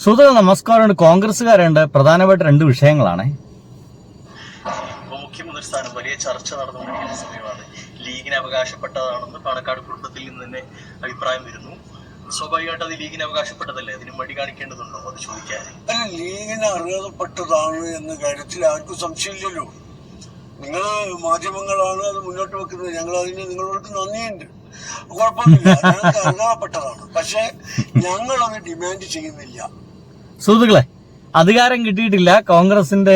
സുഹൃത്തുക്കൾ നമസ്കാരമുണ്ട്. കോൺഗ്രസ്സുകാരുണ്ട്. പ്രധാനമായിട്ട് രണ്ട് വിഷയങ്ങളാണ്. ഉപമുഖ്യമന്ത്രി സ്ഥാനം വലിയ ചർച്ച നടന്നുകൊണ്ടിരിക്കുന്ന സമയമാണ്. ലീഗിന് അവകാശപ്പെട്ടതാണെന്ന് പാണക്കാട് കുടുംബത്തിൽ നിന്ന് തന്നെ അഭിപ്രായം വരുന്നു. സ്വാഭാവികമായിട്ട് അത് ലീഗിന് അവകാശപ്പെട്ടതല്ലേ, അതിന് മടി കാണിക്കേണ്ടതുണ്ടോ അത് ചോദിക്കാൻ? ലീഗിന് അർഹതപ്പെട്ടതാണ് എന്ന കാര്യത്തിൽ ആർക്കും സംശയമില്ലല്ലോ. നിങ്ങള് മാധ്യമങ്ങളാണ് അത് മുന്നോട്ട് വെക്കുന്നത്. ഞങ്ങൾ അതിന് നിങ്ങളോട് നന്ദിയുണ്ട്. കുഴപ്പമൊന്നുമില്ല, ഞങ്ങൾക്ക് അർഹതപ്പെട്ടതാണ്. പക്ഷെ ഞങ്ങളത് ഡിമാൻഡ് ചെയ്യുന്നില്ല. സുഹൃത്തുക്കളെ, അധികാരം കിട്ടിയിട്ടില്ല, കോൺഗ്രസിന്റെ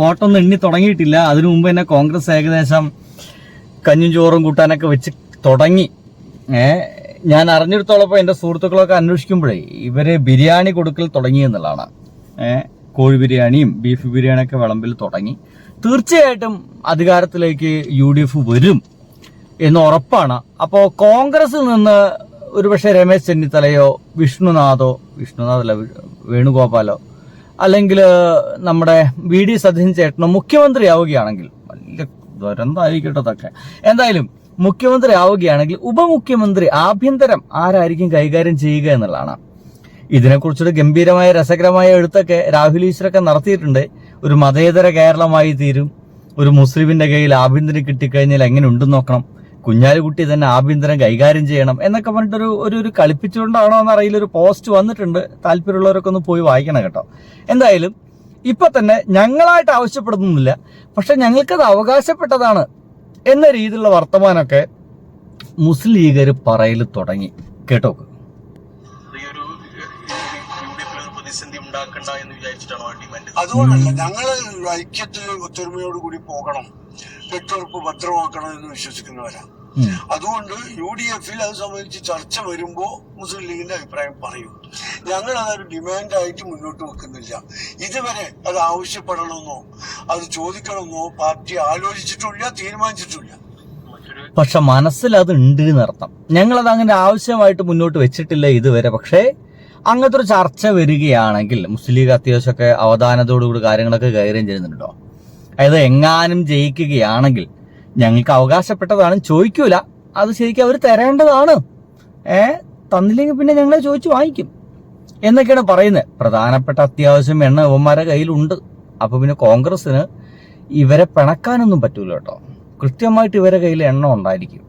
വോട്ടൊന്നും എണ്ണി തുടങ്ങിയിട്ടില്ല. അതിനു മുമ്പ് തന്നെ കോൺഗ്രസ് ഏകദേശം കഞ്ഞും ചോറും കൂട്ടാനൊക്കെ വെച്ച് തുടങ്ങി. ഞാൻ അറിഞ്ഞിടത്തോളപ്പം എന്റെ സുഹൃത്തുക്കളൊക്കെ അന്വേഷിക്കുമ്പോഴേ ഇവര് ബിരിയാണി കൊടുക്കൽ തുടങ്ങി എന്നുള്ളതാണ്. കോഴി ബിരിയാണിയും ബീഫ് ബിരിയാണിയൊക്കെ വിളമ്പിൽ തുടങ്ങി. തീർച്ചയായിട്ടും അധികാരത്തിലേക്ക് UDF വരും എന്ന് ഉറപ്പാണ്. അപ്പോൾ കോൺഗ്രസിൽ നിന്ന് ഒരുപക്ഷെ രമേശ് ചെന്നിത്തലയോ വിഷ്ണുനാഥല്ല വേണുഗോപാലോ അല്ലെങ്കിൽ നമ്മുടെ VD സതീശൻ ചേട്ടനോ മുഖ്യമന്ത്രിയാവുകയാണെങ്കിൽ, വലിയ ദുരന്തമായിരിക്കട്ടെ അതൊക്കെ, എന്തായാലും മുഖ്യമന്ത്രി ആവുകയാണെങ്കിൽ ഉപമുഖ്യമന്ത്രി ആഭ്യന്തരം ആരായിരിക്കും കൈകാര്യം ചെയ്യുക എന്നുള്ളതാണ്. ഇതിനെക്കുറിച്ചൊരു ഗംഭീരമായ രസകരമായ എഴുത്തൊക്കെ രാഹുൽ ഈശ്വരൊക്കെ നടത്തിയിട്ടുണ്ട്. ഒരു മതേതര കേരളമായി തീരും, ഒരു മുസ്ലിമിന്റെ കയ്യിൽ ആഭ്യന്തരം കിട്ടിക്കഴിഞ്ഞാൽ എങ്ങനെ ഉണ്ടെന്ന് നോക്കണം, കുഞ്ഞാലിക്കുട്ടി തന്നെ ആഭ്യന്തരം കൈകാര്യം ചെയ്യണം എന്നൊക്കെ പറഞ്ഞിട്ടൊരു ഒരു കളിപ്പിച്ചുകൊണ്ടാണോ എന്നറിയില്ല, ഒരു പോസ്റ്റ് വന്നിട്ടുണ്ട്. താല്പര്യമുള്ളവരൊക്കെ ഒന്ന് പോയി വായിക്കണം കേട്ടോ. എന്തായാലും ഇപ്പൊ തന്നെ ഞങ്ങളായിട്ട് ആവശ്യപ്പെടുന്നില്ല, പക്ഷെ ഞങ്ങൾക്കത് അവകാശപ്പെട്ടതാണ് എന്ന രീതിയിലുള്ള വർത്തമാനമൊക്കെ മുസ്ലിം ലീഗർ പറയൽ തുടങ്ങി. കേട്ടോക്ക്. അതുകൊണ്ടല്ല, ഞങ്ങള് ഐക്യത്തിൽ ഒത്തൊരുമയോട് കൂടി പോകണം, കെട്ടുറപ്പ് ഭദ്രമാക്കണം എന്ന് വിശ്വസിക്കുന്നവരാണ്. അതുകൊണ്ട് UDF-ൽ അത് സംബന്ധിച്ച് ചർച്ച വരുമ്പോ മുസ്ലിം ലീഗിന്റെ അഭിപ്രായം പറയും. ഞങ്ങൾ അതൊരു ഡിമാൻഡായിട്ട് മുന്നോട്ട് വെക്കുന്നില്ല. ഇതുവരെ അത് ആവശ്യപ്പെടണമെന്നോ അത് ചോദിക്കണമെന്നോ പാർട്ടി ആലോചിച്ചിട്ടില്ല, തീരുമാനിച്ചിട്ടില്ല. പക്ഷെ മനസ്സിൽ അത് ഉണ്ട് എന്നർത്ഥം. ഞങ്ങളത് അങ്ങനെ ആവശ്യമായിട്ട് മുന്നോട്ട് വെച്ചിട്ടില്ല ഇതുവരെ. പക്ഷേ അങ്ങനത്തെ ഒരു ചർച്ച വരികയാണെങ്കിൽ മുസ്ലിം ലീഗ് അത്യാവശ്യമൊക്കെ അവധാനത്തോടുകൂടി കാര്യങ്ങളൊക്കെ കൈകാര്യം ചെയ്യുന്നുണ്ടോ. അതായത് എങ്ങാനും ജയിക്കുകയാണെങ്കിൽ ഞങ്ങൾക്ക് അവകാശപ്പെട്ടതാണ്, ചോദിക്കൂല, അത് ശരിക്കും അവർ തരേണ്ടതാണ്. തന്നില്ലെങ്കിൽ പിന്നെ ഞങ്ങളെ ചോദിച്ചു വാങ്ങിക്കും എന്നൊക്കെയാണ് പറയുന്നത്. പ്രധാനപ്പെട്ട അത്യാവശ്യം എണ്ണ യുവന്മാരുടെ കയ്യിലുണ്ട്. അപ്പൊ പിന്നെ കോൺഗ്രസിന് ഇവരെ പിണക്കാനൊന്നും പറ്റൂല കേട്ടോ. കൃത്യമായിട്ട് ഇവരെ കയ്യിൽ എണ്ണ ഉണ്ടായിരിക്കും.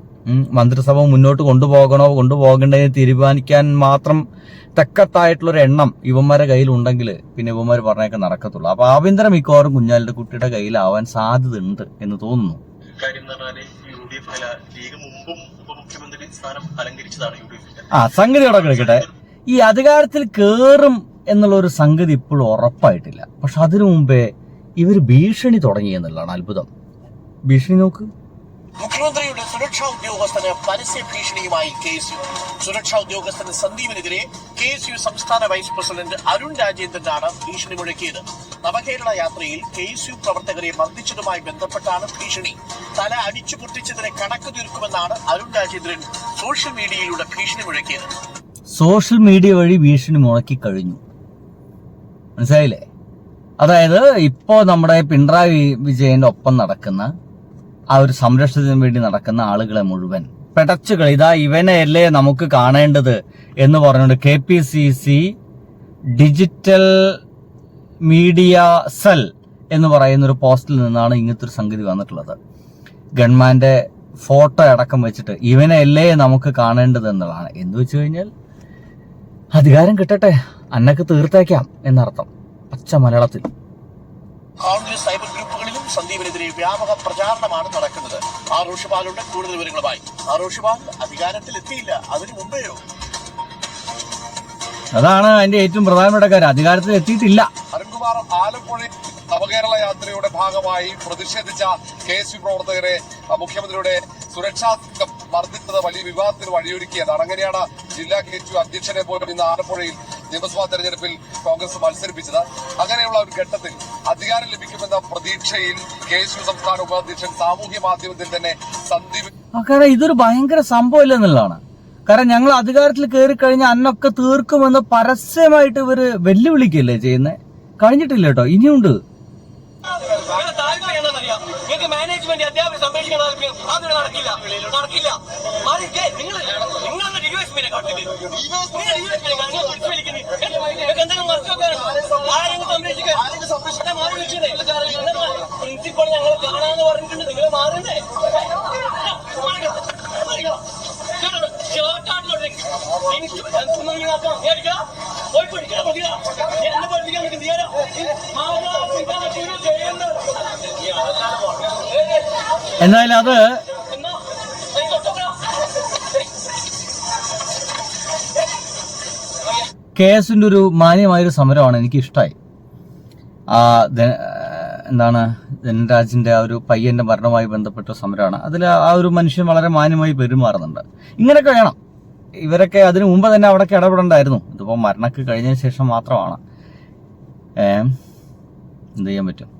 മന്ത്രിസഭ മുന്നോട്ട് കൊണ്ടുപോകേണ്ടതിന് തീരുമാനിക്കാൻ മാത്രം തക്കത്തായിട്ടുള്ളൊരു എണ്ണം ഇവന്മാരുടെ കയ്യിലുണ്ടെങ്കിൽ പിന്നെ ഇവന്മാർ പറഞ്ഞൊക്കെ നടക്കത്തുള്ളൂ. അപ്പൊ ആഭ്യന്തരം മിക്കവാറും കുഞ്ഞാലിന്റെ കുട്ടിയുടെ കയ്യിലാവാൻ സാധ്യത ഉണ്ട് എന്ന് തോന്നുന്നു. സംഗതി അവിടെ കിടക്കട്ടെ. ഈ അധികാരത്തിൽ കേറും എന്നുള്ള ഒരു സംഗതി ഇപ്പോഴും ഉറപ്പായിട്ടില്ല. പക്ഷെ അതിനു മുമ്പേ ഇവര് ഭീഷണി തുടങ്ങി എന്നുള്ളതാണ് അത്ഭുതം. ഭീഷണി നോക്ക്. മുഖ്യമന്ത്രിയുടെ സുരക്ഷാ ഉദ്യോഗസ്ഥന് പരസ്യ ഭീഷണിയുമായി KSU. സുരക്ഷാ ഉദ്യോഗസ്ഥന് സന്ദീപിനെതിരെ KSU സംസ്ഥാന വൈസ് പ്രസിഡന്റ് അരുൺ രാജേന്ദ്രനാണ് ഭീഷണി മുഴക്കിയത്. നവകേരള യാത്രയിൽ KSU പ്രവർത്തകരെ മർദ്ദിച്ചതുമായി ബന്ധപ്പെട്ടാണ് ഭീഷണി. തല അടിച്ചു പൊട്ടിച്ചതിനെ കണക്ക് തീർക്കുമെന്നാണ് അരുൺ രാജേന്ദ്രൻ സോഷ്യൽ മീഡിയയിലൂടെ ഭീഷണി മുഴക്കിയത്. സോഷ്യൽ മീഡിയ വഴി ഭീഷണി മുഴക്കി കഴിഞ്ഞു, മനസ്സിലായില്ലേ? അതായത് ഇപ്പോ നമ്മുടെ പിണറായി വിജയന്റെ ഒപ്പം നടക്കുന്ന ആ ഒരു സംരക്ഷണത്തിന് വേണ്ടി നടക്കുന്ന ആളുകളെ മുഴുവൻ പെടച്ചുകൾ, ഇതാ ഇവനെയല്ലേ നമുക്ക് കാണേണ്ടത് എന്ന് പറഞ്ഞുകൊണ്ട് KPCC ഡിജിറ്റൽ മീഡിയ സെൽ എന്ന് പറയുന്ന ഒരു പോസ്റ്റിൽ നിന്നാണ് ഇങ്ങനത്തെ ഒരു സംഗതി വന്നിട്ടുള്ളത്. ഗവൺമെന്റ് ഫോട്ടോ അടക്കം വെച്ചിട്ട് ഇവനെയല്ലേ നമുക്ക് കാണേണ്ടത് എന്നുള്ളതാണ്. എന്ന് വെച്ച് കഴിഞ്ഞാൽ അധികാരം കിട്ടട്ടെ, അന്നൊക്കെ തീർത്തേക്കാം എന്നർത്ഥം പച്ച മലയാളത്തിൽ. കോൺഗ്രസ് സൈബർ ഗ്രൂപ്പുകളിലും സന്ദീപിനെതിരെ വ്യാപക പ്രചാരണമാണ് നടക്കുന്നത്. ഋഷിപാലുണ്ട് കൂടുതൽ വിവരങ്ങളുമായി. ഋഷിപാൽ അധികാരത്തിൽ എത്തിയില്ല, അതിനു മുമ്പേയോ? അതാണ് അതിന്റെ ഏറ്റവും പ്രധാനപ്പെട്ട കാര്യം, അധികാരത്തിൽ എത്തിയിട്ടില്ല. അരുൺകുമാർ, ആലപ്പുഴയിൽ നവകേരള യാത്രയുടെ ഭാഗമായി പ്രതിഷേധിച്ച KSU പ്രവർത്തകരെ മുഖ്യമന്ത്രിയുടെ സുരക്ഷാ സംഘം മർദ്ദിച്ചത് വലിയ വിവാദത്തിന് വഴിയൊരുക്കിയതാണ്. അങ്ങനെയാണ് ജില്ലാ KSU അധ്യക്ഷനെ പോലും ഇന്ന് ആലപ്പുഴയിൽ നിയമസഭാ തെരഞ്ഞെടുപ്പിൽ കോൺഗ്രസ് മത്സരിപ്പിച്ചത്. അങ്ങനെയുള്ള ഒരു ഘട്ടത്തിൽ അധികാരം ലഭിക്കുമെന്ന പ്രതീക്ഷയിൽ KSU സംസ്ഥാന ഉപാധ്യക്ഷൻ സാമൂഹ്യ മാധ്യമത്തിൽ തന്നെ സന്ദീപ്, കാരണം ഇതൊരു ഭയങ്കര സംഭവം ഇല്ലെന്നുള്ളതാണ്. കാരണം ഞങ്ങൾ അധികാരത്തിൽ കയറി കഴിഞ്ഞാൽ അന്നൊക്കെ തീർക്കുമെന്ന് പരസ്യമായിട്ട് ഇവര് വെല്ലുവിളിക്കല്ലേ ചെയ്യുന്നത്. കഴിഞ്ഞിട്ടില്ല കേട്ടോ, ഇനിയുണ്ട്. മാനേജ്മെന്റ് അധ്യാപകർ സംരക്ഷിക്കാൻ നടക്കില്ല. നിങ്ങൾ എന്തെങ്കിലും പ്രിൻസിപ്പൾ ഞങ്ങൾ കാണാന്ന് പറഞ്ഞിട്ടുണ്ട്. നിങ്ങൾ മാറുന്നേ പോയി പഠിക്കാൻ മതിയാ. എന്നെ പഠിപ്പിക്കാൻ പറ്റും. എന്തായാലും അത് കേസിന്റെ ഒരു മാന്യമായൊരു സമരമാണ്. എനിക്ക് ഇഷ്ടമായി. എന്താണ് ധനരാജിന്റെ ആ ഒരു പയ്യന്റെ മരണവുമായി ബന്ധപ്പെട്ട സമരമാണ്. അതിൽ ആ ഒരു മനുഷ്യൻ വളരെ മാന്യമായി പെരുമാറുന്നുണ്ട്. ഇങ്ങനെയൊക്കെ വേണം. ഇവരൊക്കെ അതിനു മുമ്പ് തന്നെ അവിടേക്ക് ഇടപെടണ്ടായിരുന്നു. ഇതിപ്പോൾ മരണമൊക്കെ കഴിഞ്ഞതിന് ശേഷം മാത്രമാണ്. എന്ത് ചെയ്യാൻ പറ്റും?